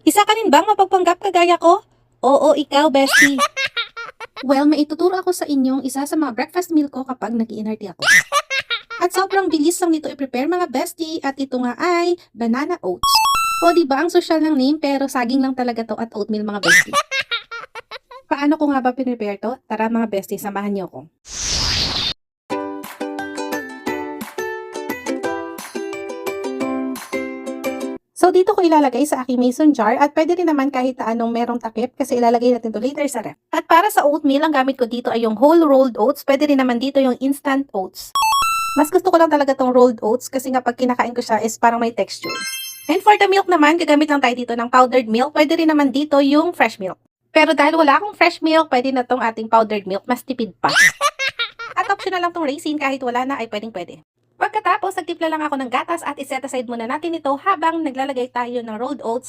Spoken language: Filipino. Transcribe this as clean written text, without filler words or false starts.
Isa ka rin bang mapagpanggap kagaya ko? Oo, ikaw, bestie. Well, may ituturo ako sa inyong isa sa mga breakfast meal ko kapag nag-iinarte ako. At sobrang bilis lang nito i-prepare mga bestie at ito nga ay banana oats. O di ba ang social ng name pero saging lang talaga to at oatmeal mga bestie. Paano ko nga ba pinrepare to? Tara mga bestie, samahan niyo ako. So dito ko ilalagay sa aking mason jar at pwede rin naman kahit anong merong takip kasi ilalagay natin to later sa ref. At para sa oatmeal, ang gamit ko dito ay yung whole rolled oats. Pwede rin naman dito yung instant oats. Mas gusto ko lang talaga tong rolled oats kasi nga pag kinakain ko siya is parang may texture. And for the milk naman, gagamit lang tayo dito ng powdered milk. Pwede rin naman dito yung fresh milk. Pero dahil wala akong fresh milk, pwede na tong ating powdered milk. Mas tipid pa. At optional lang tong raisin kahit wala na ay pwedeng-pwede. Pagkatapos, nagtimpla lang ako ng gatas at iset aside muna natin ito habang naglalagay tayo ng rolled oats